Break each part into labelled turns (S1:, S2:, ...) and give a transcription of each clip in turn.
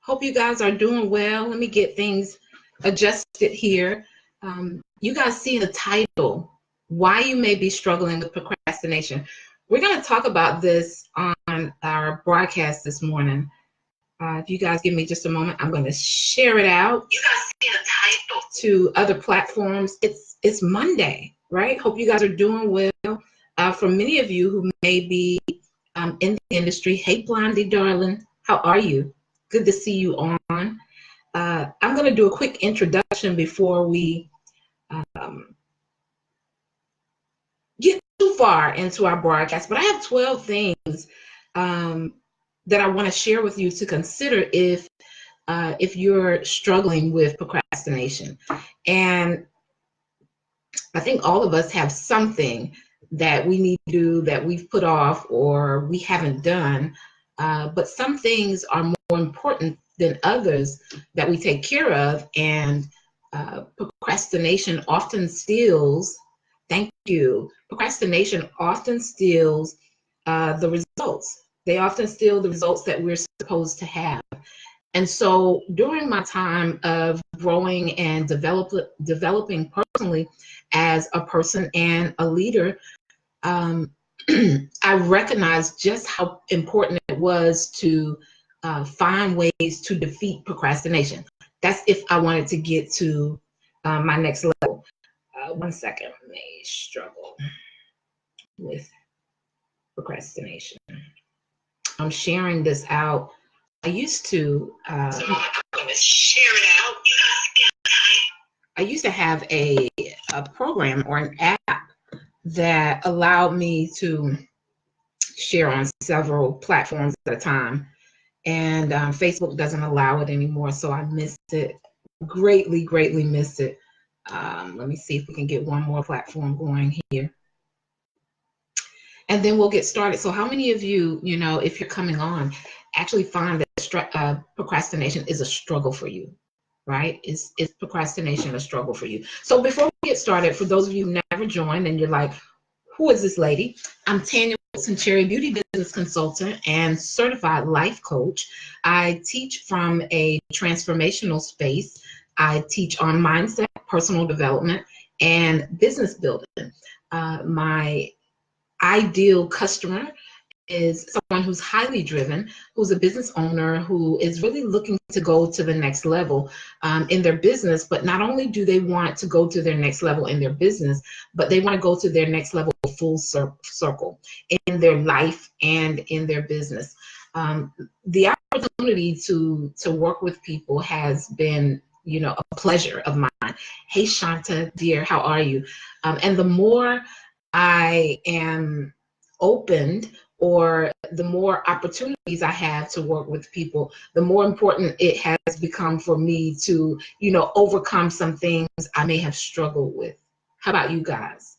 S1: Hope you guys are doing well. Let me get things adjusted here. You guys see the title, Why You May Be Struggling with Procrastination. We're going to talk about this on our broadcast this morning. If you guys give me just a moment, I'm going to share it out. You guys see the title to other platforms. It's Monday, right? Hope you guys are doing well. For many of you who may be in the industry, hey, Blondie, darling, how are you? Good to see you on. I'm going to do a quick introduction before we get too far into our broadcast, but I have 12 things that I want to share with you to consider if you're struggling with procrastination. And I think all of us have something that we need to do that we've put off or we haven't done, but some things are more important than others that we take care of, and procrastination often steals, thank you, procrastination often steals the results. They often steal the results that we're supposed to have. And so during my time of growing and developing personally as a person and a leader, I recognized just how important it was to find ways to defeat procrastination. That's if I wanted to get to my next level. One second, I may struggle with procrastination. I'm sharing this out. I used to I'm going to share it out. I used to have a program or an app that allowed me to share on several platforms at a time. And Facebook doesn't allow it anymore, so I missed it, greatly missed it. Let me see if we can get one more platform going here. And then we'll get started. So how many of you, if you're coming on, actually find that procrastination is a struggle for you, right? Is procrastination a struggle for you? So before we get started, for those of you who never joined and you're like, who is this lady? I'm Tanya Cherry, beauty business consultant and certified life coach. I teach from a transformational space. I teach on mindset, personal development, and business building. My ideal customer is someone who's highly driven, who's a business owner, who is really looking to go to the next level in their business. But not only do they want to go to their next level in their business, but they want to go to their next level full circle in their life and in their business. The opportunity to work with people has been, a pleasure of mine. Hey, Shanta, dear, how are you? And the more I am opened, or the more opportunities I have to work with people, the more important it has become for me to, overcome some things I may have struggled with. How about you guys?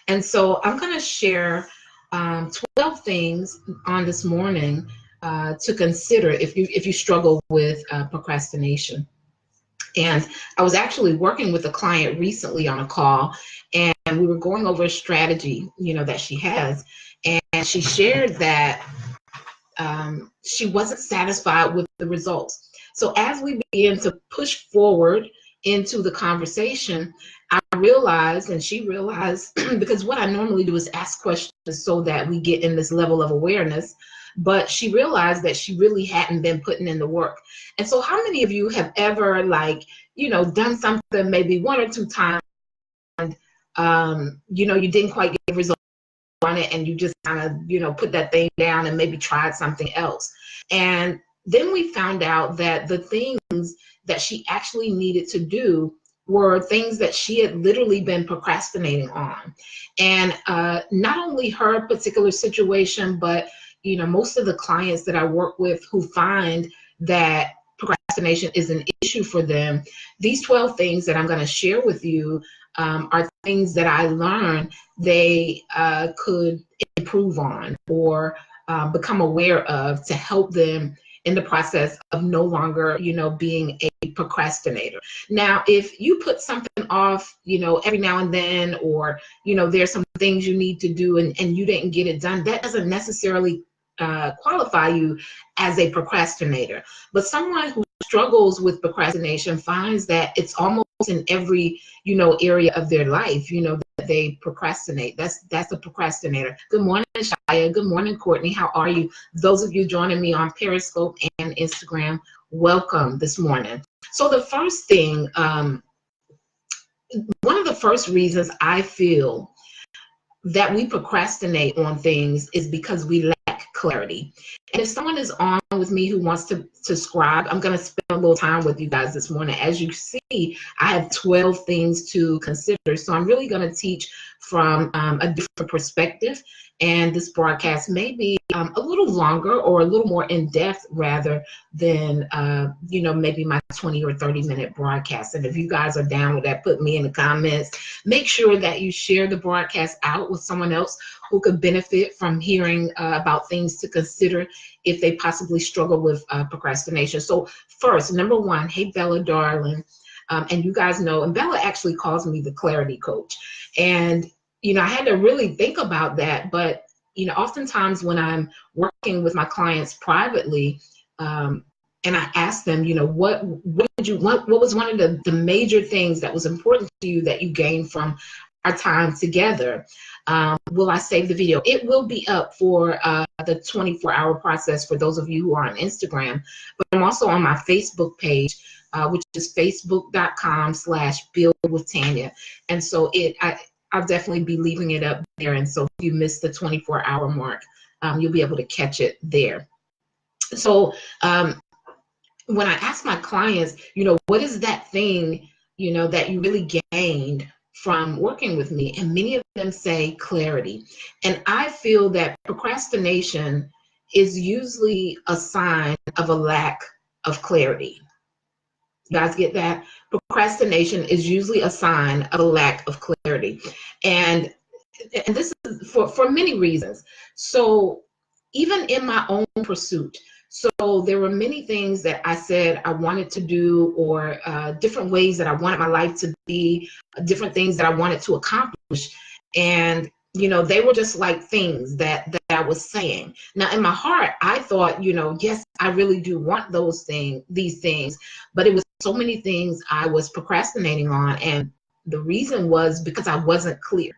S1: And so I'm going to share 12 things on this morning to consider if you struggle with procrastination. And I was actually working with a client recently on a call, and we were going over a strategy, that she has. And she shared that she wasn't satisfied with the results. So as we began to push forward into the conversation, I realized, and she realized, because what I normally do is ask questions so that we get in this level of awareness, but she realized that she really hadn't been putting in the work. And so how many of you have ever done something maybe one or two times, and you didn't quite get the result on it, and you just kind of, put that thing down and maybe tried something else. And then we found out that the things that she actually needed to do were things that she had literally been procrastinating on. And not only her particular situation, but, most of the clients that I work with who find that procrastination is an issue for them, these 12 things that I'm going to share with you are things that I learned they could improve on or become aware of to help them in the process of no longer, being a procrastinator. Now, if you put something off, every now and then, or, there's some things you need to do and you didn't get it done, that doesn't necessarily qualify you as a procrastinator. But someone who struggles with procrastination finds that it's almost in every, area of their life, that they procrastinate. That's a procrastinator. Good morning, Shia. Good morning, Courtney. How are you? Those of you joining me on Periscope and Instagram, welcome this morning. So the first thing, one of the first reasons I feel that we procrastinate on things is because we lack clarity. And if someone is on with me who wants to scribe, I'm going to spend a little time with you guys this morning. As you see, I have 12 things to consider. So I'm really going to teach from a different perspective. And this broadcast may be a little longer or a little more in-depth rather than, maybe my 20 or 30-minute broadcast. And if you guys are down with that, put me in the comments. Make sure that you share the broadcast out with someone else who could benefit from hearing about things to consider if they possibly struggle with procrastination. So first, number one, hey, Bella, darling. And you guys know, and Bella actually calls me the clarity coach. And I had to really think about that. But, oftentimes when I'm working with my clients privately, and I ask them, what was one of the major things that was important to you that you gained from our time together? Will I save the video? It will be up for the 24-hour process for those of you who are on Instagram. But I'm also on my Facebook page, which is facebook.com/buildwithtanya. And so I'll definitely be leaving it up there. And so if you missed the 24-hour mark, you'll be able to catch it there. So when I ask my clients, what is that thing, that you really gained from working with me? And many of them say clarity. And I feel that procrastination is usually a sign of a lack of clarity. You guys get that? Procrastination is usually a sign of a lack of clarity. And this is for many reasons. So even in my own pursuit, so there were many things that I said I wanted to do, or different ways that I wanted my life to be, different things that I wanted to accomplish. And they were just like things that I was saying. Now, in my heart, I thought, yes, I really do want these things, but it was so many things I was procrastinating on. And the reason was because I wasn't clear.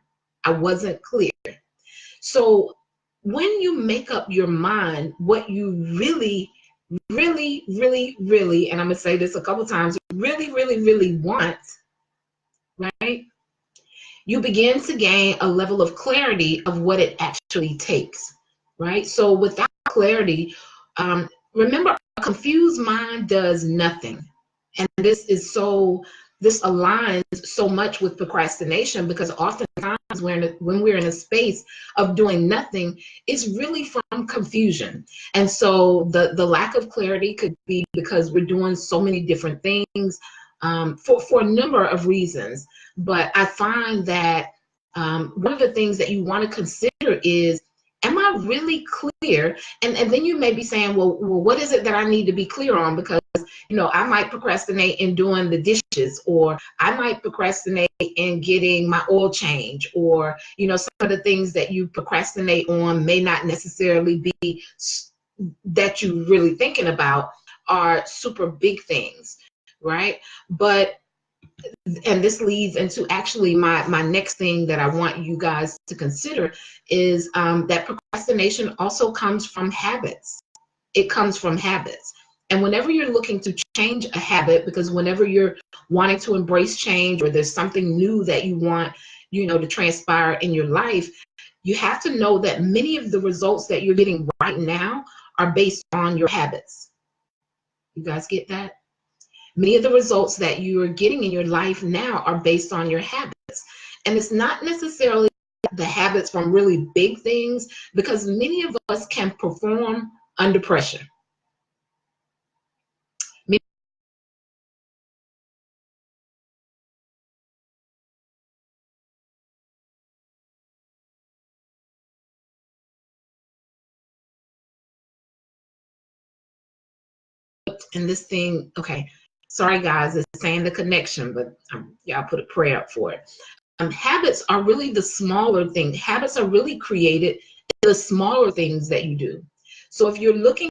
S1: I wasn't clear. So when you make up your mind what you really, really, really, really, and I'm going to say this a couple times, really, really, really want, right? You begin to gain a level of clarity of what it actually takes, right? So without clarity, remember, a confused mind does nothing. And this aligns so much with procrastination, because oftentimes when we're in a space of doing nothing, it's really from confusion. And so the lack of clarity could be because we're doing so many different things, for a number of reasons. But I find that one of the things that you want to consider is, am I really clear? And then you may be saying, well, what is it that I need to be clear on? Because, I might procrastinate in doing the dishes, or I might procrastinate in getting my oil change, or, some of the things that you procrastinate on may not necessarily be that you're really thinking about are super big things, right? But and this leads into actually my next thing that I want you guys to consider is that procrastination also comes from habits. It comes from habits. And whenever you're looking to change a habit, because whenever you're wanting to embrace change, or there's something new that you want, to transpire in your life, you have to know that many of the results that you're getting right now are based on your habits. You guys get that? Many of the results that you are getting in your life now are based on your habits. And it's not necessarily the habits from really big things, because many of us can perform under pressure. And this thing, okay, sorry guys, it's saying the connection, but y'all put a prayer up for it. Habits are really the smaller things. Habits are really created in the smaller things that you do. So if you're looking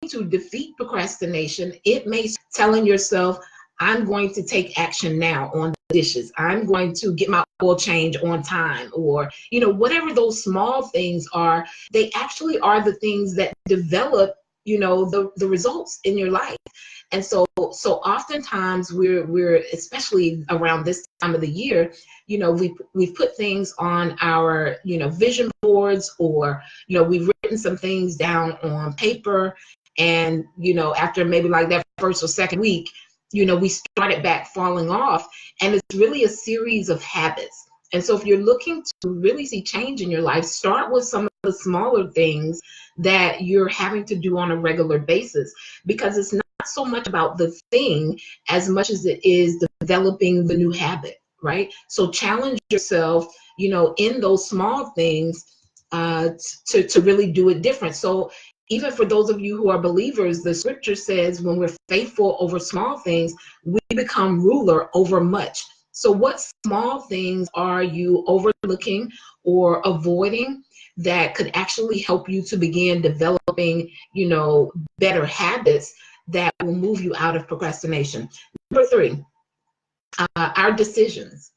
S1: to defeat procrastination, it may be telling yourself, I'm going to take action now on the dishes. I'm going to get my oil change on time, or, whatever those small things are, they actually are the things that develop, the results in your life. And so oftentimes we're especially around this time of the year, we've put things on our, vision boards, or, we've written some things down on paper. And, after maybe like that first or second week, we started back falling off. And it's really a series of habits. And so if you're looking to really see change in your life, start with some of the smaller things that you're having to do on a regular basis, because it's not so much about the thing as much as it is developing the new habit, right? So challenge yourself, in those small things to really do it different. So even for those of you who are believers, the scripture says when we're faithful over small things, we become ruler over much. So what small things are you overlooking or avoiding that could actually help you to begin developing, better habits that will move you out of procrastination? Number 3, our decisions.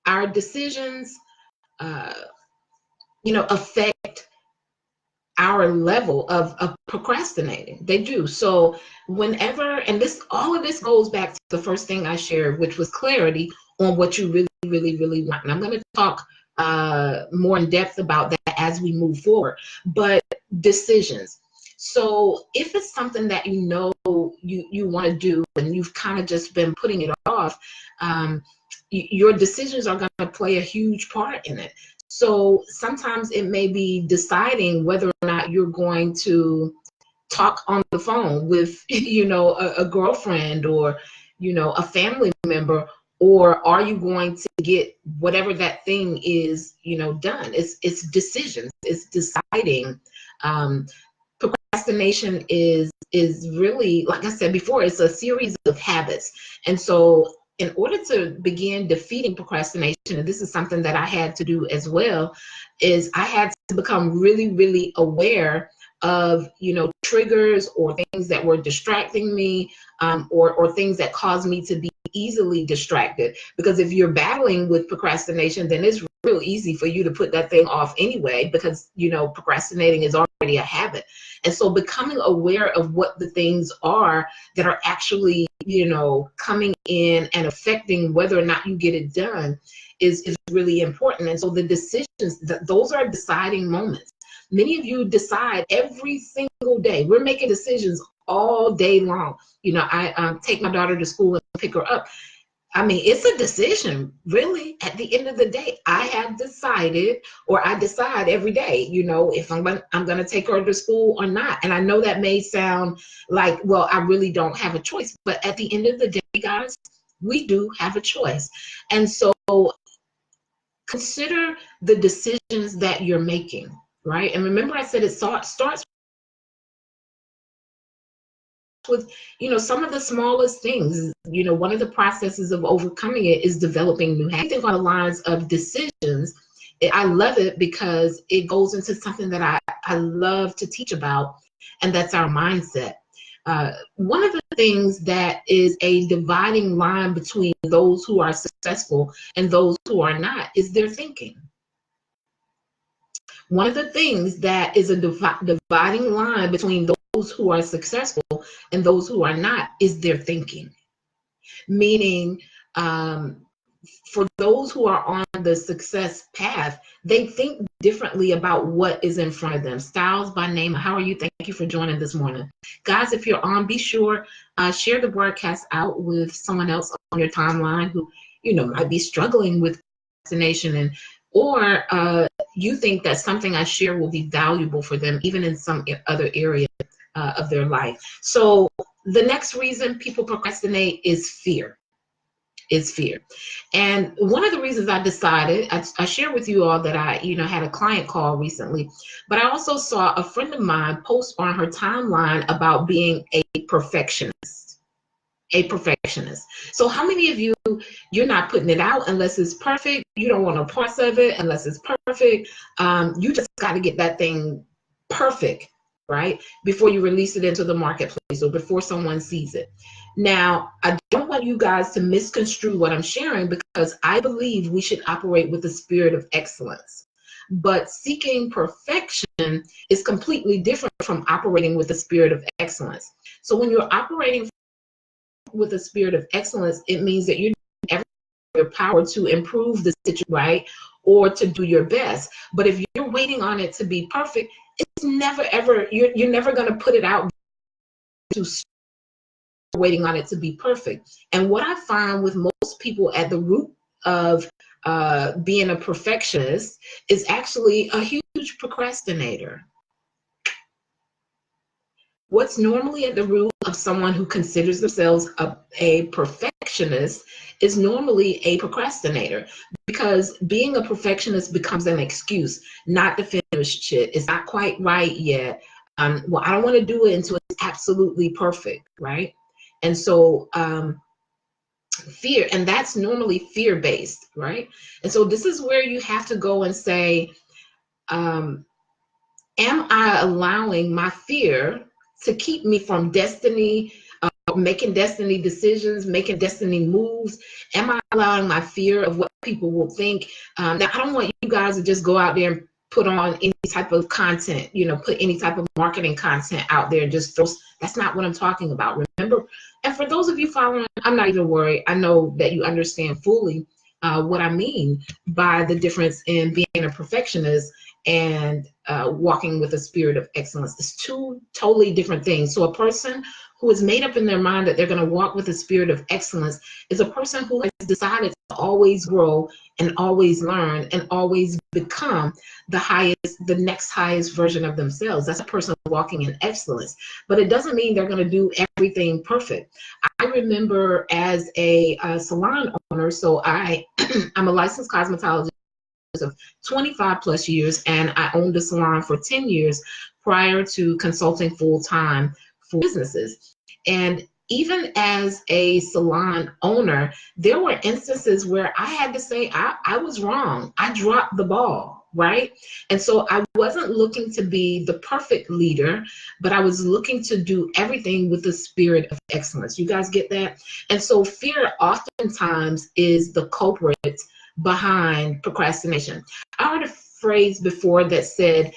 S1: Our decisions, affect our level of procrastinating. They do. So whenever, and all of this goes back to the first thing I shared, which was clarity on what you really, really, really want. And I'm going to talk more in depth about that as we move forward. But decisions. So if it's something that you want to do and you've kind of just been putting it off, your decisions are going to play a huge part in it. So sometimes it may be deciding whether or not you're going to talk on the phone with, a girlfriend, or, a family member, or are you going to get whatever that thing is, done? It's decisions. It's deciding. Procrastination is really, like I said before, it's a series of habits. And so in order to begin defeating procrastination, and this is something that I had to do as well, is I had to become really, really aware of, triggers or things that were distracting me, or things that caused me to be easily distracted. Because if you're battling with procrastination, then it's real easy for you to put that thing off anyway, because, procrastinating is already a habit. And so becoming aware of what the things are that are actually, coming in and affecting whether or not you get it done is really important. And so the decisions, those are deciding moments. Many of you decide every single day. We're making decisions all day long. I take my daughter to school and pick her up. I mean, it's a decision, really. At the end of the day, I have decided, or I decide every day, if I'm going to take her to school or not. And I know that may sound like, well, I really don't have a choice. But at the end of the day, guys, we do have a choice. And so consider the decisions that you're making, right? And remember, I said it starts with, some of the smallest things. One of the processes of overcoming it is developing new habits. I think on the lines of decisions, I love it because it goes into something that I love to teach about, and that's our mindset. One of the things that is a dividing line between those who are successful and those who are not is their thinking. One of the things that is a dividing line between those who are successful and those who are not is their thinking. Meaning, for those who are on the success path, they think differently about what is in front of them. Styles by name, how are you? Thank you for joining this morning. Guys, if you're on, be sure, share the broadcast out with someone else on your timeline who, might be struggling with procrastination, or you think that something I share will be valuable for them, even in some other area of their life. So the next reason people procrastinate is fear. And one of the reasons I decided, I shared with you all that I, had a client call recently, but I also saw a friend of mine post on her timeline about being a perfectionist. a perfectionist. So how many of you, you're not putting it out unless it's perfect? You don't want a parts of it unless it's perfect. You just got to get that thing perfect, right? Before you release it into the marketplace or before someone sees it. Now, I don't want you guys to misconstrue what I'm sharing, because I believe we should operate with the spirit of excellence. But seeking perfection is completely different from operating with the spirit of excellence. So when you're operating with a spirit of excellence, it means that you're doing everything in your power to improve the situation, right? Or to do your best. But if you're waiting on it to be perfect, it's never ever, you're never going to put it out to waiting on it to be perfect. And what I find with most people at the root of being a perfectionist is actually a huge procrastinator. What's normally at the root of someone who considers themselves a perfectionist is normally a procrastinator, because being a perfectionist becomes an excuse not to finish shit. It's not quite right yet. Well, I don't want to do it until it's absolutely perfect, right? And so fear, and that's normally fear-based, right? And so this is where you have to go and say, am I allowing my fear to keep me from destiny, making destiny decisions, making destiny moves? Am I allowing my fear of what people will think? Now, I don't want you guys to just go out there and put on any type of content, put any type of marketing content out there and just throw. That's not what I'm talking about. Remember, and for those of you following, I'm not even worried. I know that you understand fully what I mean by the difference in being a perfectionist and walking with a spirit of excellence. It's two totally different things. So a person who has made up in their mind that they're going to walk with a spirit of excellence is a person who has decided to always grow and always learn and always become the next highest version of themselves. That's a person walking in excellence. But it doesn't mean they're going to do everything perfect. I remember as a salon owner, so I'm a licensed cosmetologist of 25 plus years, and I owned a salon for 10 years prior to consulting full time for businesses. And even as a salon owner, there were instances where I had to say I was wrong. I dropped the ball, right? And so I wasn't looking to be the perfect leader, but I was looking to do everything with the spirit of excellence. You guys get that? And so fear oftentimes is the culprit behind procrastination. I heard a phrase before that said,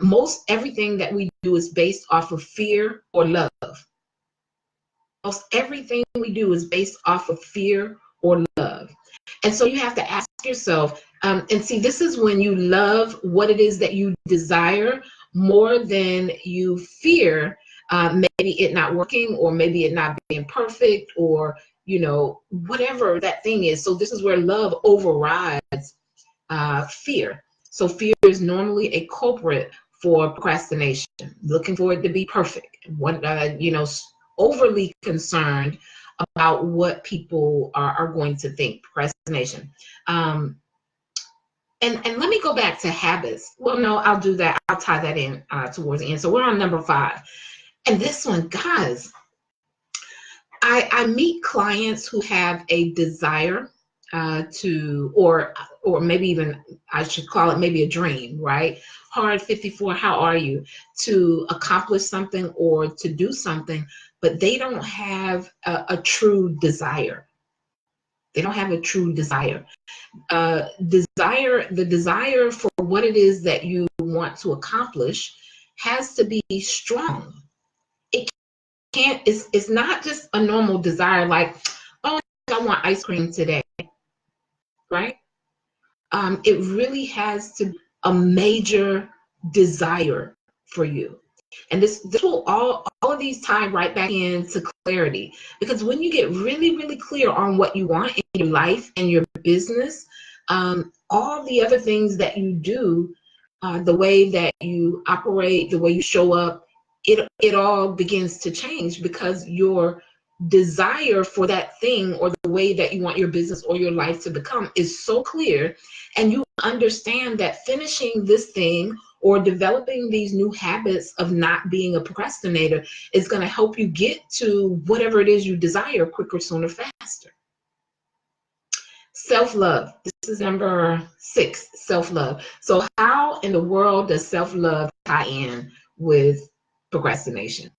S1: most everything that we do is based off of fear or love. Most everything we do is based off of fear or love. And so you have to ask yourself, and see, this is when you love what it is that you desire more than you fear maybe it not working, or maybe it not being perfect, or whatever that thing is. So this is where love overrides fear. So fear is normally a culprit for procrastination, looking for it to be perfect. Overly concerned about what people are going to think. Procrastination. And let me go back to habits. Well, no, I'll do that. I'll tie that in towards the end. So we're on number 5. And this one, guys, I meet clients who have a desire to, or maybe even, I should call it maybe a dream, right? Hard 54, how are you? To accomplish something or to do something, but they don't have a true desire. They don't have a true desire. The desire for what it is that you want to accomplish has to be strong. It can't, it's not just a normal desire like, oh, I want ice cream today, right? It really has to be a major desire for you. And this will all of these tie right back into clarity, because when you get really, really clear on what you want in your life and your business, all the other things that you do, the way that you operate, the way you show up, it all begins to change, because your desire for that thing or the way that you want your business or your life to become is so clear, and you understand that finishing this thing or developing these new habits of not being a procrastinator is going to help you get to whatever it is you desire quicker, sooner, faster. Self-love. This is number 6, self-love. So how in the world does self-love tie in with procrastination?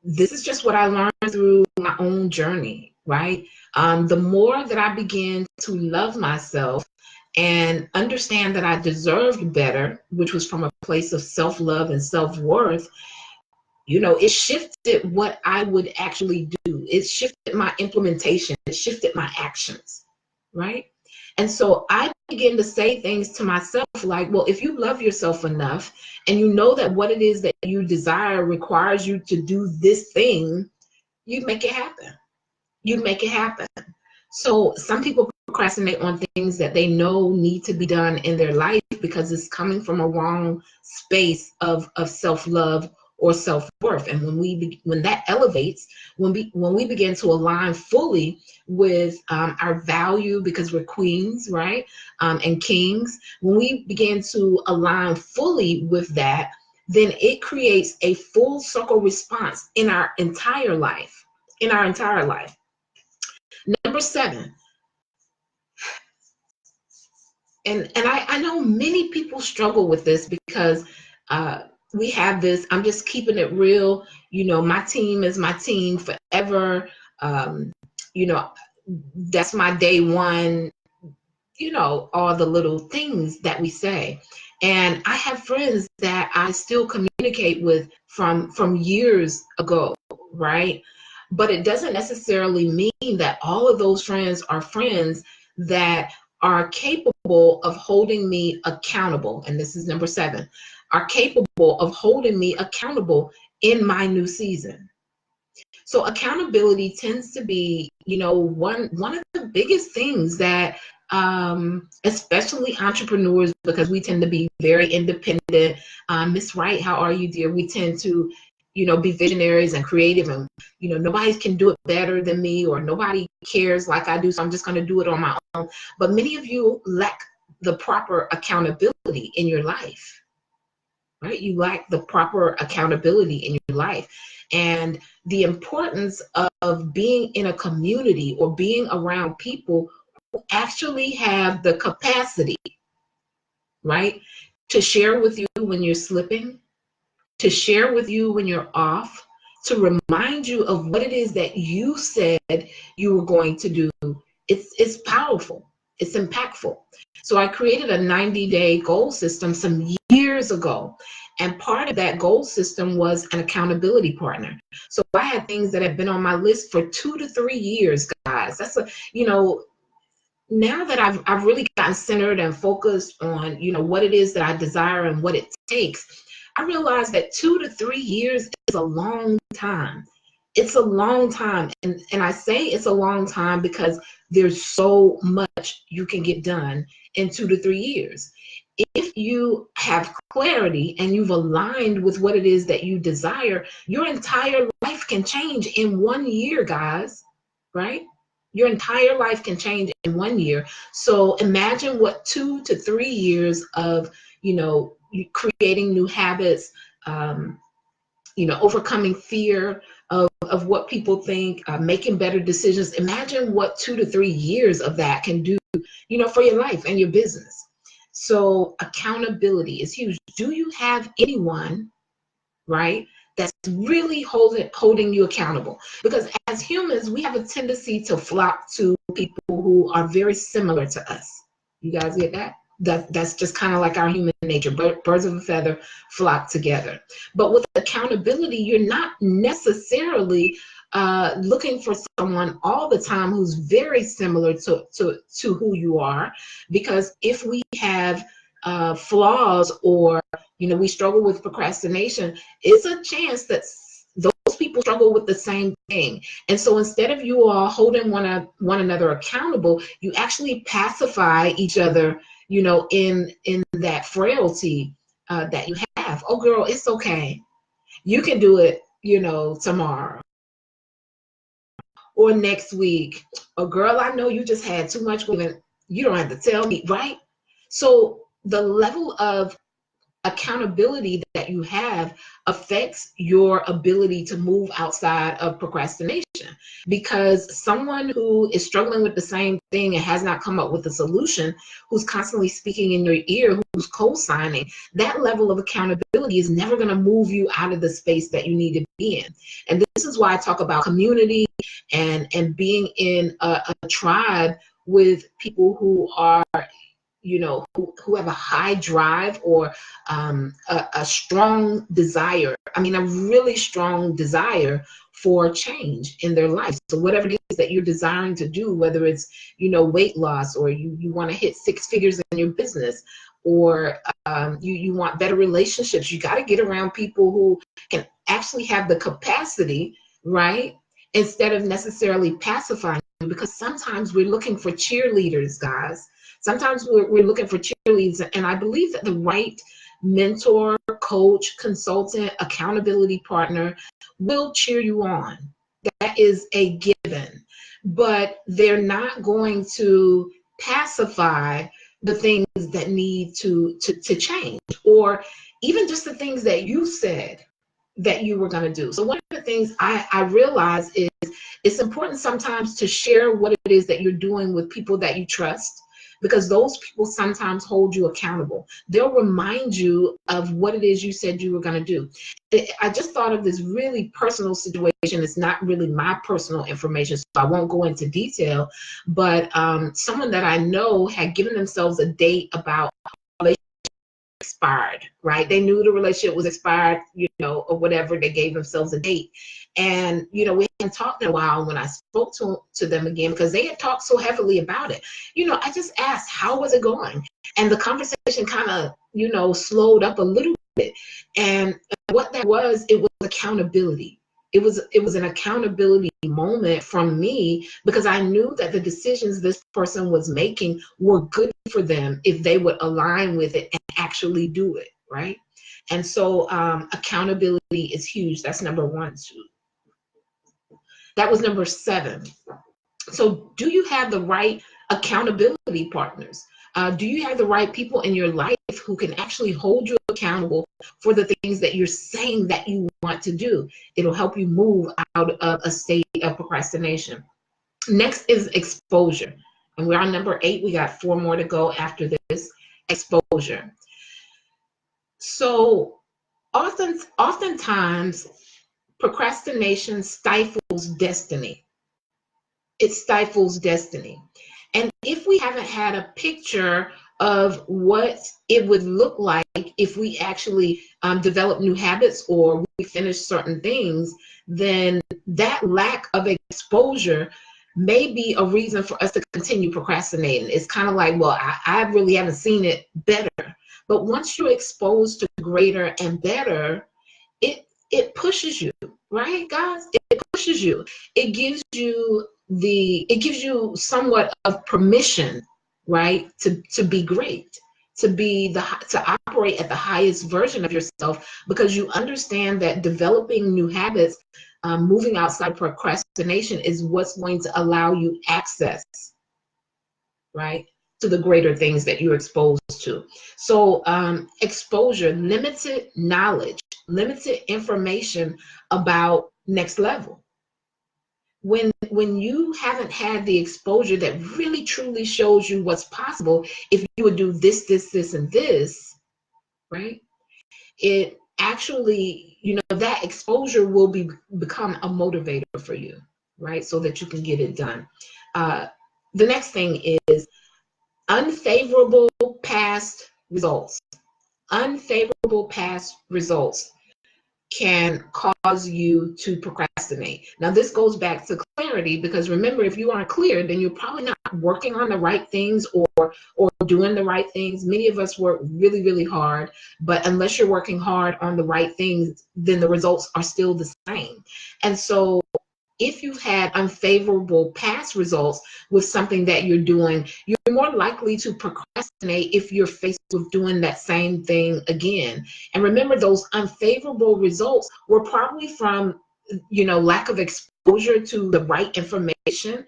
S1: This is just what I learned through my own journey, right? The more that I begin to love myself and understand that I deserved better, which was from a place of self-love and self-worth, it shifted what I would actually do. It shifted my implementation. It shifted my actions, right? And so I begin to say things to myself like, well, if you love yourself enough and you know that what it is that you desire requires you to do this thing, you make it happen. You make it happen. So some people procrastinate on things that they know need to be done in their life because it's coming from a wrong space of self-love or self-worth. And when that elevates, when we begin to align fully with our value, because we're queens, right, and kings, when we begin to align fully with that, then it creates a full circle response in our entire life. Number 7, and I know many people struggle with this because we have this, I'm just keeping it real, my team is my team forever, that's my day one, all the little things that we say. And I have friends that I still communicate with from years ago, right? But it doesn't necessarily mean that all of those friends are friends that are capable of holding me accountable. And this is number 7, are capable of holding me accountable in my new season. So accountability tends to be, one of the biggest things that especially entrepreneurs, because we tend to be very independent. Miss Wright, how are you, dear? We tend to, be visionaries and creative, and nobody can do it better than me, or nobody cares like I do, so I'm just going to do it on my own. But many of you lack the proper accountability in your life, right? You lack the proper accountability in your life. And the importance of being in a community or being around people who actually have the capacity, right, to share with you when you're slipping, to share with you when you're off, to remind you of what it is that you said you were going to do. It's powerful. It's impactful. So I created a 90-day goal system some years ago. And part of that goal system was an accountability partner. So I had things that had been on my list for 2 to 3 years, guys. That's now that I've really gotten centered and focused on, what it is that I desire and what it takes, I realized that 2 to 3 years is a long time. It's a long time. And I say it's a long time because there's so much you can get done in 2 to 3 years. If you have clarity and you've aligned with what it is that you desire, your entire life can change in 1 year, guys, right? Your entire life can change in 1 year. So imagine what 2 to 3 years of, creating new habits, overcoming fear of what people think, making better decisions. Imagine what 2 to 3 years of that can do, for your life and your business. So accountability is huge. Do you have anyone, right, that's really holding you accountable? Because as humans, we have a tendency to flock to people who are very similar to us. You guys get that? That's just kind of like our human nature. Birds of a feather flock together. But with accountability, you're not necessarily looking for someone all the time who's very similar to who you are. Because if we have flaws, or we struggle with procrastination, it's a chance that those people struggle with the same thing. And so instead of you all holding one another accountable, you actually pacify each other, in that frailty that you have. Oh, girl, it's okay. You can do it, tomorrow or next week. Or, girl, I know you just had too much women. You don't have to tell me, right? So the level of accountability that you have affects your ability to move outside of procrastination, because someone who is struggling with the same thing and has not come up with a solution, who's constantly speaking in your ear, who's co-signing, that level of accountability is never going to move you out of the space that you need to be in. And this is why I talk about community and being in a tribe with people who are, you know, who have a high drive, or a strong desire. I mean, a really strong desire for change in their life. So whatever it is that you're desiring to do, whether it's, you know, weight loss, or you want to hit 6 figures in your business, or you want better relationships, you got to get around people who can actually have the capacity, right? Instead of necessarily pacifying you, because sometimes we're looking for cheerleaders, guys. Sometimes we're looking for cheerleaders, and I believe that the right mentor, coach, consultant, accountability partner will cheer you on. That is a given, but they're not going to pacify the things that need to change, or even just the things that you said that you were going to do. So one of the things I realize is it's important sometimes to share what it is that you're doing with people that you trust, because those people sometimes hold you accountable. They'll remind you of what it is you said you were going to do. I just thought of this really personal situation. It's not really my personal information, so I won't go into detail, but someone that I know had given themselves a date about expired, right? They knew the relationship was expired, you know, or whatever. They gave themselves a date. And, you know, we hadn't talked in a while. When I spoke to them again, because they had talked so heavily about it, you know, I just asked, how was it going? And the conversation kind of, you know, slowed up a little bit. And what that was, it was accountability. It was an accountability moment from me, because I knew that the decisions this person was making were good for them if they would align with it and actually do it, right? And so accountability is huge. That's number 1, 2. That was number 7. So do you have the right accountability partners? Do you have the right people in your life who can actually hold you accountable for the things that you're saying that you want to do? It'll help you move out of a state of procrastination. Next is exposure. And we're on number 8. We got 4 more to go after this. Exposure. So oftentimes procrastination stifles destiny. It stifles destiny. And if we haven't had a picture of what it would look like if we actually develop new habits, or we finish certain things, then that lack of exposure may be a reason for us to continue procrastinating. It's kind of like, well, I really haven't seen it better. But once you're exposed to greater and better, it pushes you, right, guys? It pushes you. It gives you somewhat of permission, right, to be great, to operate at the highest version of yourself, because you understand that developing new habits, moving outside procrastination, is what's going to allow you access, right, to the greater things that you're exposed to. So exposure, limited knowledge, limited information about next level. When you haven't had the exposure that really truly shows you what's possible if you would do this, this, and this, right? It actually, you know, that exposure will become a motivator for you, right? So that you can get it done. The next thing is unfavorable past results. Unfavorable past results can cause you to procrastinate. Now, this goes back to clarity, because remember, if you aren't clear, then you're probably not working on the right things or doing the right things. Many of us work really, really hard, but unless you're working hard on the right things, then the results are still the same. And so if you've had unfavorable past results with something that you're doing, you're more likely to procrastinate if you're faced with doing that same thing again. And remember, those unfavorable results were probably from lack of exposure to the right information.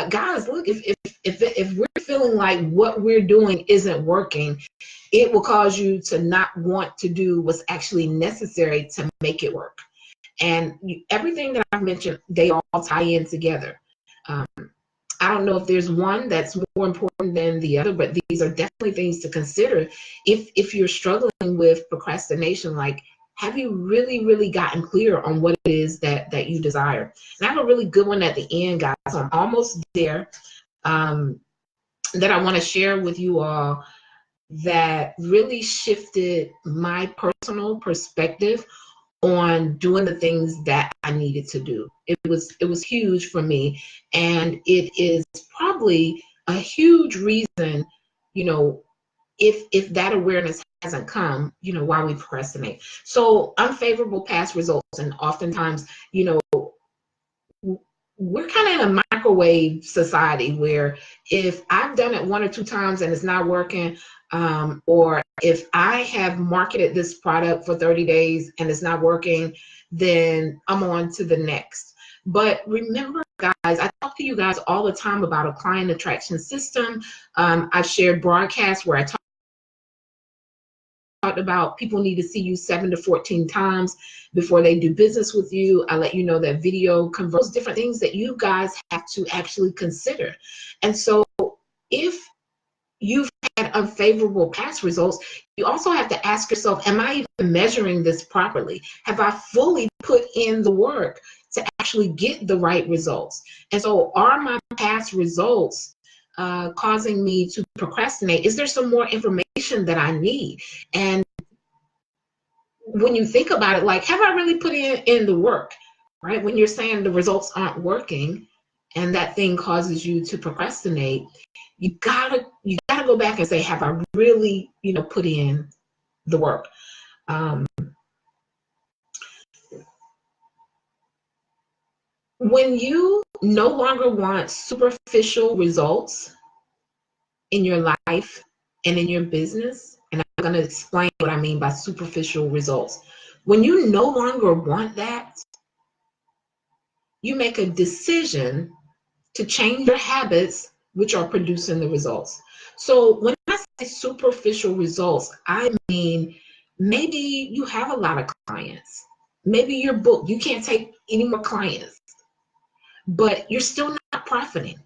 S1: Guys, look, if we're feeling like what we're doing isn't working, it will cause you to not want to do what's actually necessary to make it work. And everything that I've mentioned, they all tie in together. Um, I don't know if there's one that's more important than the other, but these are definitely things to consider if you're struggling with procrastination. Like, have you really gotten clear on what it is that you desire? And I have a really good one at the end, guys. So I'm almost there, that I want to share with you all, that really shifted my personal perspective on doing the things that I needed to do. It was huge for me, and it is probably a huge reason, if that awareness hasn't come, why we procrastinate. So unfavorable past results, and oftentimes, we're kind of in a microwave society where if I've done it one or two times and it's not working, or if I have marketed this product for 30 days and it's not working, then I'm on to the next. But remember, guys, I talk to you guys all the time about a client attraction system. I've shared broadcasts where I talked about people need to see you 7 to 14 times before they do business with you. I let you know that video converts, different things that you guys have to actually consider. And so if you've had unfavorable past results, you also have to ask yourself, am I even measuring this properly? Have I fully put in the work to actually get the right results? And so are my past results causing me to procrastinate? Is there some more information that I need? And when you think about it, like, have I really put in the work, right? When you're saying the results aren't working and that thing causes you to procrastinate, you gotta go back and say, have I really, put in the work? When you no longer want superficial results in your life and in your business, and I'm going to explain what I mean by superficial results. When you no longer want that, you make a decision to change your habits, which are producing the results. So when I say superficial results, I mean, maybe you have a lot of clients. Maybe you're booked. You can't take any more clients, but you're still not profiting.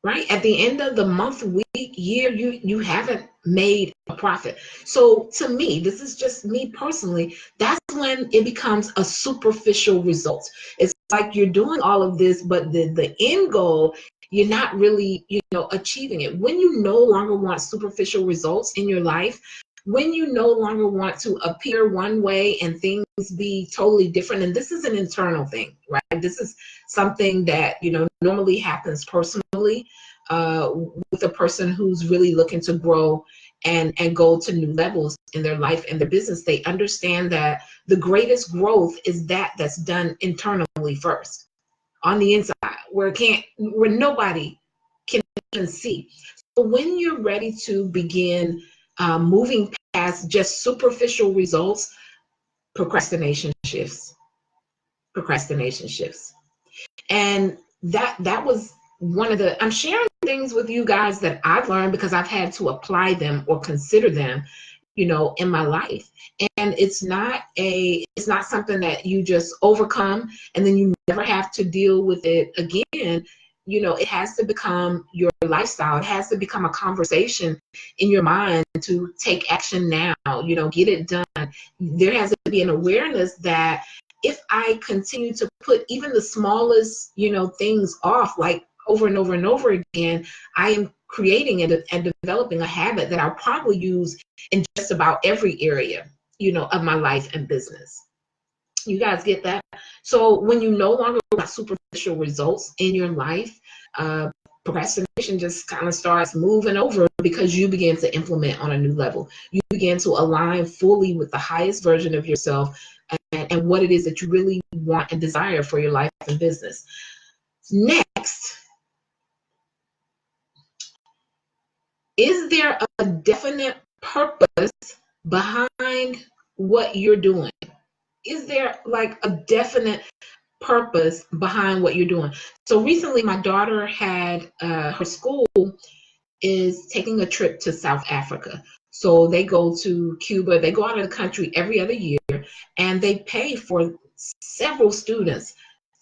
S1: Right? At the end of the month, week, year, you haven't made a profit. So to me, this is just me personally, that's when it becomes a superficial result. It's like you're doing all of this, but the end goal, you're not really, achieving it. When you no longer want superficial results in your life, when you no longer want to appear one way and things be totally different, and this is an internal thing, right? This is something that, normally happens personally with a person who's really looking to grow and go to new levels in their life and their business. They understand that the greatest growth is that's done internally first, on the inside, where nobody can even see. So when you're ready to begin moving past just superficial results, procrastination shifts. Procrastination shifts. And that was one of I'm sharing things with you guys that I've learned because I've had to apply them or consider them, in my life. And it's not something that you just overcome and then you never have to deal with it again. It has to become your lifestyle. It has to become a conversation in your mind to take action now, get it done. There has to be an awareness that if I continue to put even the smallest, things off, like over and over and over again, I am creating and developing a habit that I'll probably use in just about every area, of my life and business. You guys get that? So when you no longer want superficial results in your life, procrastination just kind of starts moving over because you begin to implement on a new level. You begin to align fully with the highest version of yourself and what it is that you really want and desire for your life and business. Next, is there a definite purpose behind what you're doing? is there like a definite purpose behind what you're doing? So recently my daughter had her school is taking a trip to South Africa. So they go to Cuba, they go out of the country every other year, and they pay for several students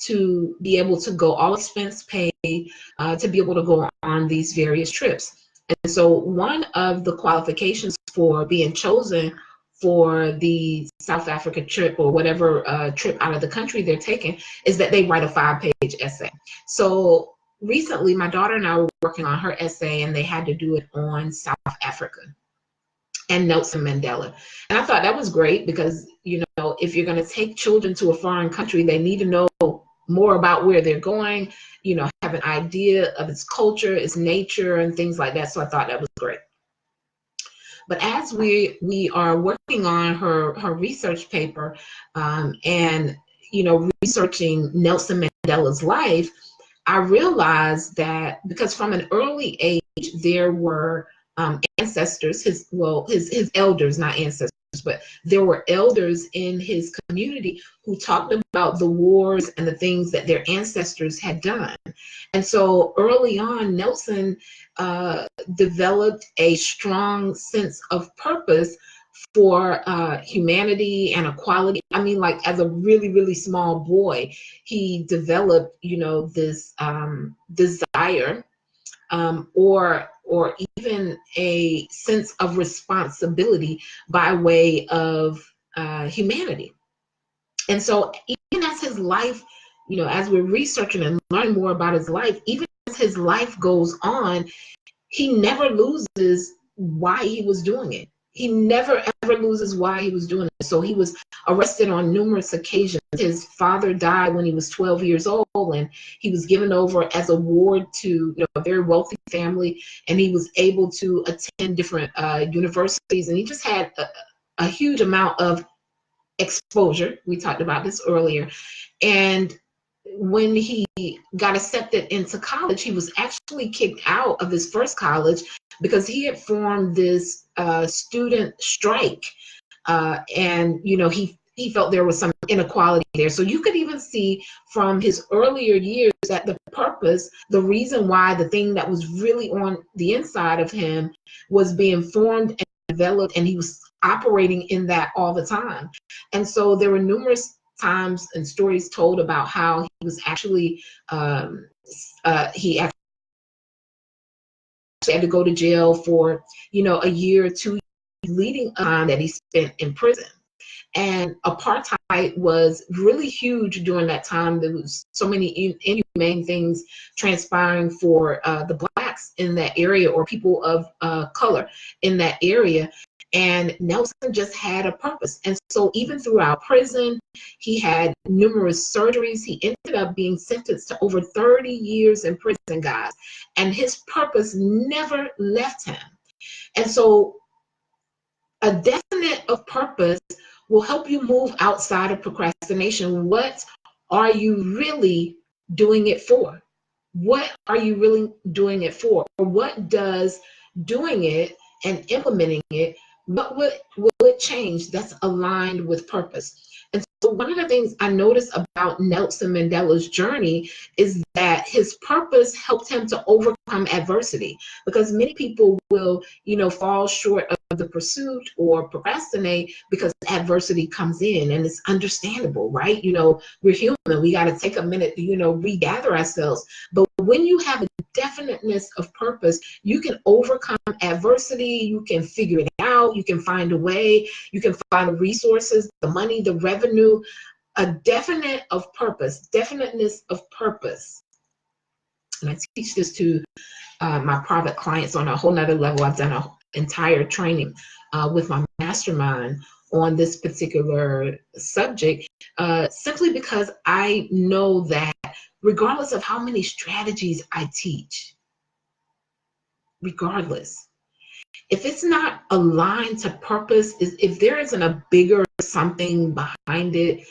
S1: to be able to go, all expense paid, to be able to go on these various trips. And so one of the qualifications for being chosen for the South Africa trip or whatever trip out of the country they're taking is that they write a 5-page essay. So recently, my daughter and I were working on her essay, and they had to do it on South Africa and Nelson Mandela. And I thought that was great because, you know, if you're going to take children to a foreign country, they need to know more about where they're going, you know, have an idea of its culture, its nature, and things like that. So I thought that was great. But as we are working on her research paper, and, you know, researching Nelson Mandela's life, I realized that because from an early age there were ancestors, his elders, not ancestors, but there were elders in his community who talked about the wars and the things that their ancestors had done. And so early on, Nelson developed a strong sense of purpose for humanity and equality. I mean, like as a really, really small boy, he developed, you know, this desire or even a sense of responsibility by way of humanity. And so even as his life, you know, as we're researching and learning more about his life, even as his life goes on, he never loses why he was doing it. He never ever loses why he was doing it. So he was arrested on numerous occasions. His father died when he was 12 years old, and he was given over as a ward to, you know, a very wealthy family, and he was able to attend different universities, and he just had a huge amount of exposure. We talked about this earlier. And when he got accepted into college, he was actually kicked out of his first college because he had formed this student strike, and, you know, he felt there was some inequality there. So you could even see from his earlier years that the purpose, the reason why the thing that was really on the inside of him was being formed and developed, and he was operating in that all the time. And so there were numerous times and stories told about how he was actually he actually had to go to jail for, you know, a year or two leading on that he spent in prison. And apartheid was really huge during that time. There was so many inhumane things transpiring for the blacks in that area, or people of color in that area. And Nelson just had a purpose. And so even throughout prison, he had numerous surgeries. He ended up being sentenced to over 30 years in prison, guys. And his purpose never left him. And so a definite of purpose will help you move outside of procrastination. What are you really doing it for? What are you really doing it for? Or what does doing it and implementing it, what will it change that's aligned with purpose? And so one of the things I noticed about Nelson Mandela's journey is that his purpose helped him to overcome adversity, because many people will, you know, fall short of the pursuit or procrastinate because adversity comes in, and it's understandable, right? You know, we're human. We got to take a minute to, you know, regather ourselves. But when you have a definiteness of purpose, you can overcome adversity, you can figure it out, you can find a way, you can find the resources, the money, the revenue. A definite of purpose, definiteness of purpose. And I teach this to my private clients on a whole nother level. I've done an entire training with my mastermind on this particular subject, simply because I know that regardless of how many strategies I teach, regardless, if it's not aligned to purpose, if there isn't a bigger something behind it,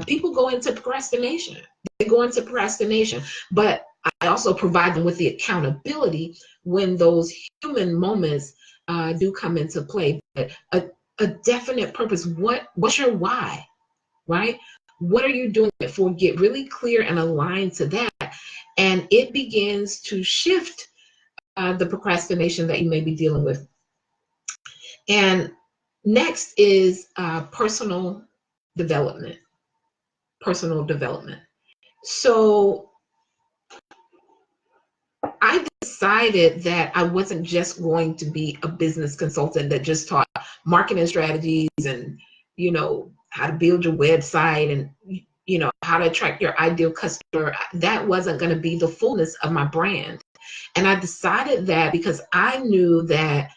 S1: people go into procrastination. They go into procrastination. But I also provide them with the accountability when those human moments do come into play. But a definite purpose. What's your why? right? What are you doing it for? Get really clear and aligned to that. And it begins to shift the procrastination that you may be dealing with. And next is personal development. Personal development. So I decided that I wasn't just going to be a business consultant that just taught marketing strategies and, how to build your website and, how to attract your ideal customer. That wasn't going to be the fullness of my brand. And I decided that because I knew that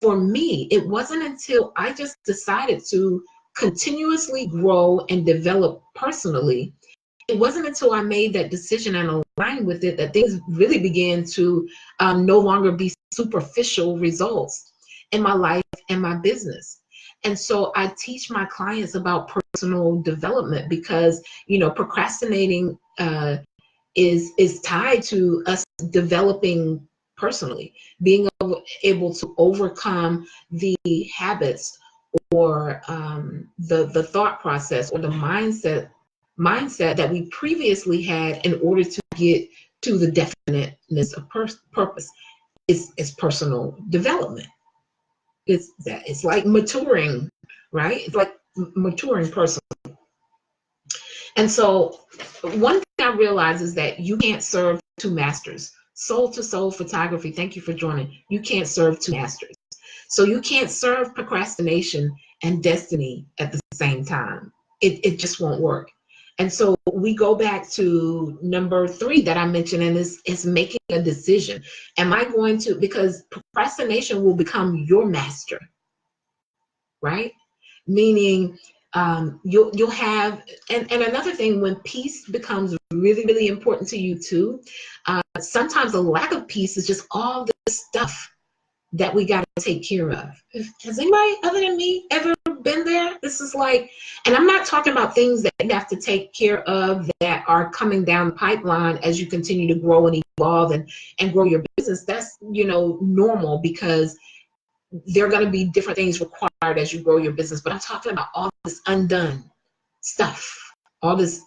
S1: for me, it wasn't until I just decided to continuously grow and develop personally. It wasn't until I made that decision and aligned with it that things really began to no longer be superficial results in my life and my business. And so I teach my clients about personal development because, procrastinating is tied to us developing personally, being able to overcome the habits or the thought process or the mindset that we previously had in order to get to the definiteness of purpose. Is personal development. It's like maturing, right? It's like maturing personally. And so one thing I realized is that you can't serve two masters. Soul to soul photography, thank you for joining. You can't serve two masters. So you can't serve procrastination and destiny at the same time. It just won't work. And so we go back to number 3 that I mentioned, and is making a decision. Am I going to, because procrastination will become your master, right? Meaning you'll have, and another thing, when peace becomes really, really important to you too, sometimes a lack of peace is just all this stuff that we got to take care of. Has anybody other than me ever been there? This is like, and I'm not talking about things that you have to take care of that are coming down the pipeline as you continue to grow and evolve and grow your business. That's, normal, because there are going to be different things required as you grow your business. But I'm talking about all this undone stuff, all this,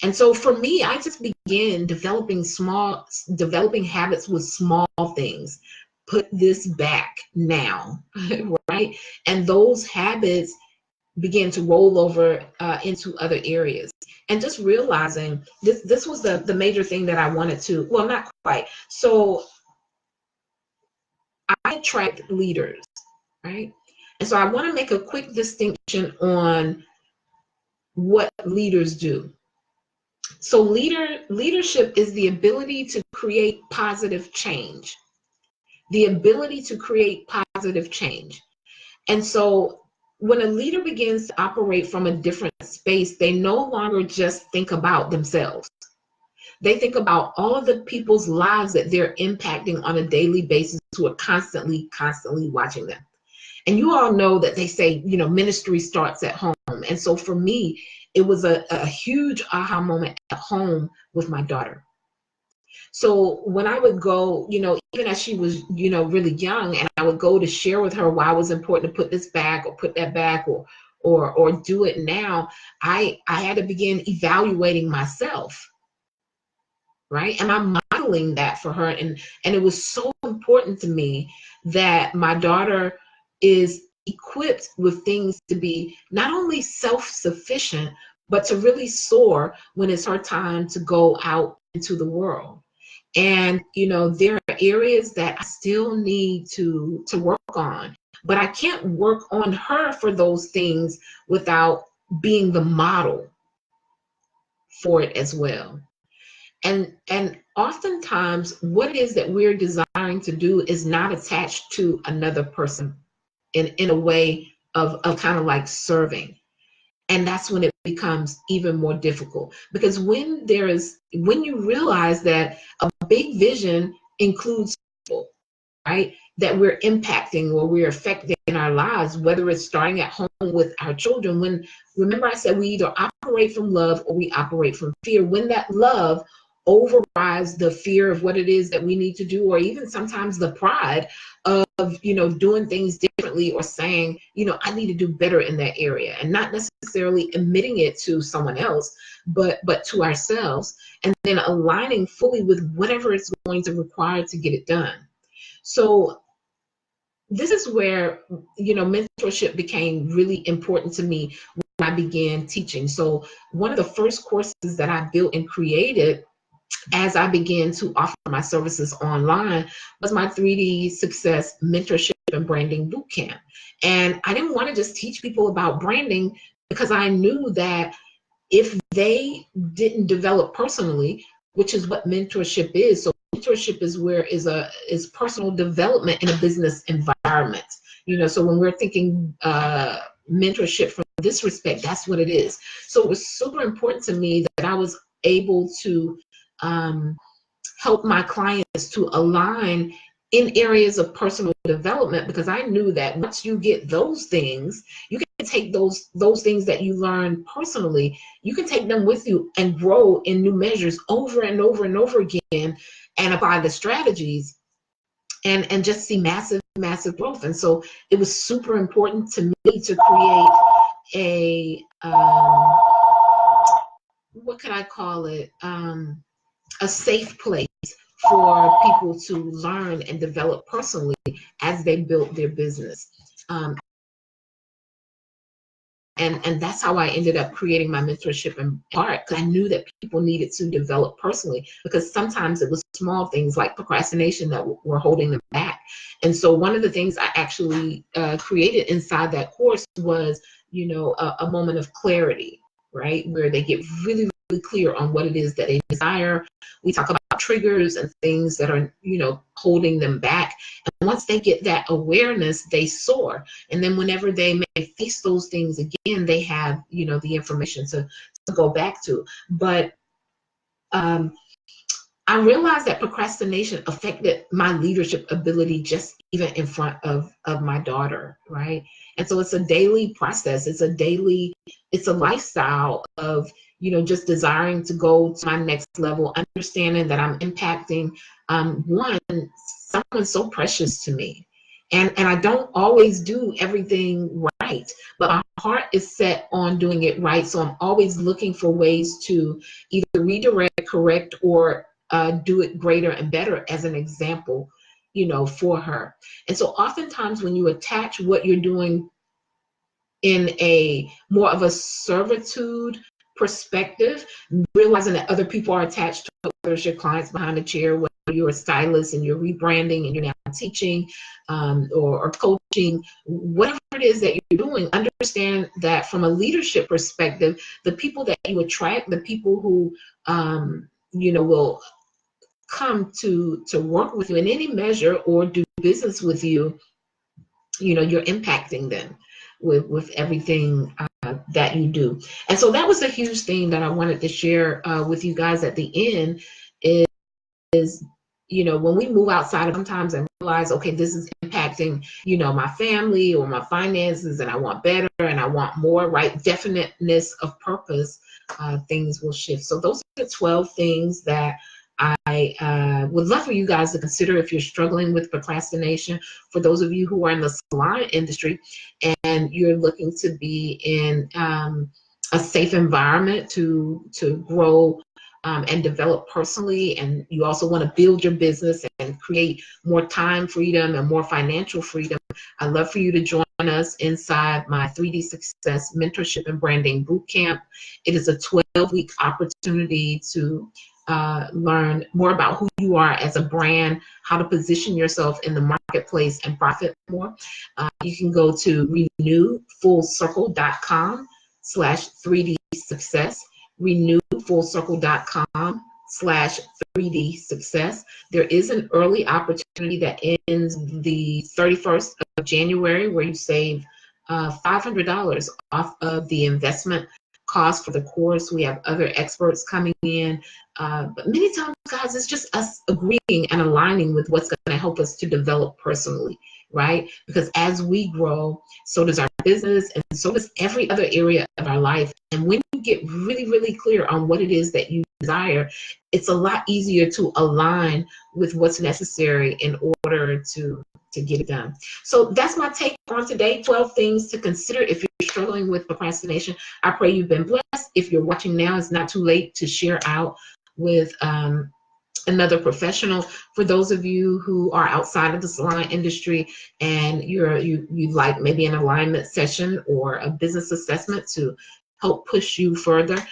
S1: And so for me, I just began developing habits with small things. Put this back now, right? And those habits begin to roll over into other areas. And just realizing this was the major thing that I wanted to, well, not quite. So I attract leaders, right? And so I want to make a quick distinction on what leaders do. So leadership is the ability to create positive change. The ability to create positive change. And so when a leader begins to operate from a different space, they no longer just think about themselves. They think about all of the people's lives that they're impacting on a daily basis, who are constantly watching them. And you all know that they say, ministry starts at home. And so for me, it was a huge aha moment at home with my daughter. So when I would go, even as she was, really young, and I would go to share with her why it was important to put this back or put that back or do it now, I had to begin evaluating myself, right? Am I modeling that for her? And it was so important to me that my daughter is equipped with things to be not only self-sufficient, but to really soar when it's her time to go out into the world. And, there are areas that I still need to work on, but I can't work on her for those things without being the model for it as well. And oftentimes what it is that we're desiring to do is not attached to another person in a way of kind of like serving. And that's when it becomes even more difficult, because when you realize that a big vision includes people, right, that we're impacting or we're affecting in our lives, whether it's starting at home with our children. Remember I said we either operate from love or we operate from fear. When that love overrides the fear of what it is that we need to do, or even sometimes the pride of, doing things differently, or saying, I need to do better in that area, and not necessarily admitting it to someone else, but to ourselves, and then aligning fully with whatever it's going to require to get it done. So this is where, mentorship became really important to me when I began teaching. So one of the first courses that I built and created as I began to offer my services online was my 3D Success Mentorship and Branding Bootcamp. And I didn't want to just teach people about branding, because I knew that if they didn't develop personally, which is what mentorship is. So mentorship is personal development in a business environment. So when we're thinking mentorship from this respect, that's what it is. So it was super important to me that I was able to help my clients to align in areas of personal development, because I knew that once you get those things, you can take those things that you learn personally, you can take them with you and grow in new measures over and over and over again, and apply the strategies and just see massive growth. And so it was super important to me to create a what could I call it? A safe place for people to learn and develop personally as they built their business. And that's how I ended up creating my mentorship and part, because I knew that people needed to develop personally, because sometimes it was small things like procrastination that were holding them back. And so one of the things I actually created inside that course was, a moment of clarity, right? Where they get really clear on what it is that they desire. We talk about triggers and things that are, holding them back. And once they get that awareness, they soar. And then whenever they may face those things again, they have, the information to go back to. But I realized that procrastination affected my leadership ability just even in front of my daughter, right? And so it's a daily process. It's a lifestyle of, just desiring to go to my next level, understanding that I'm impacting someone so precious to me. And I don't always do everything right, but my heart is set on doing it right. So I'm always looking for ways to either redirect, correct, or do it greater and better as an example, for her. And so oftentimes when you attach what you're doing in a more of a servitude perspective, realizing that other people are attached to it, whether it's your clients behind the chair, whether you're a stylist and you're rebranding and you're now teaching or coaching, whatever it is that you're doing, understand that from a leadership perspective, the people that you attract, the people who will come to work with you in any measure or do business with you, you're impacting them with everything that you do. And so that was a huge thing that I wanted to share with you guys at the end is when we move outside of sometimes and realize, okay, this is impacting, my family or my finances, and I want better and I want more, right? Definiteness of purpose, things will shift. So those are the 12 things that I would love for you guys to consider if you're struggling with procrastination. For those of you who are in the salon industry and you're looking to be in a safe environment to grow and develop personally, and you also want to build your business and create more time freedom and more financial freedom, I'd love for you to join us inside my 3D Success Mentorship and Branding Bootcamp. It is a 12-week opportunity to learn more about who you are as a brand, how to position yourself in the marketplace and profit more. You can go to renewfullcircle.com/3D success, renewfullcircle.com/3D success. There is an early opportunity that ends the 31st of January where you save $500 off of the investment cost for the course. We have other experts coming in, but many times, guys, it's just us agreeing and aligning with what's going to help us to develop personally, right? Because as we grow, so does our business, and so does every other area of our life. And when you get really clear on what it is that you desire, it's a lot easier to align with what's necessary in order to get it done. So that's my take on today. 12 things to consider if you're struggling with procrastination. I pray you've been blessed. If you're watching now, it's not too late to share out with another professional. For those of you who are outside of the salon industry and you like maybe an alignment session or a business assessment to help push you further,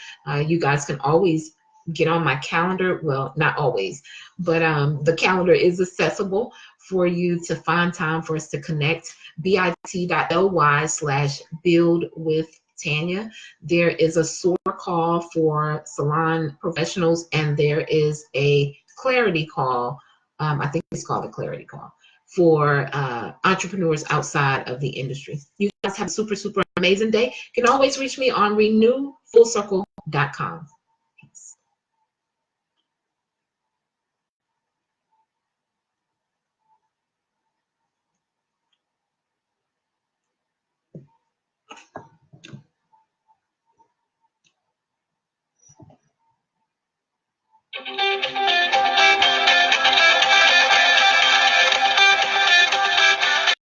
S1: you guys can always get on my calendar. Well, not always, but the calendar is accessible for you to find time for us to connect. bit.ly/build with Tanya. There is a SOAR call for salon professionals, and there is a clarity call. I think it's called a clarity call for entrepreneurs outside of the industry. You guys have a super, super amazing day. You can always reach me on renewfullcircle.com. Peace.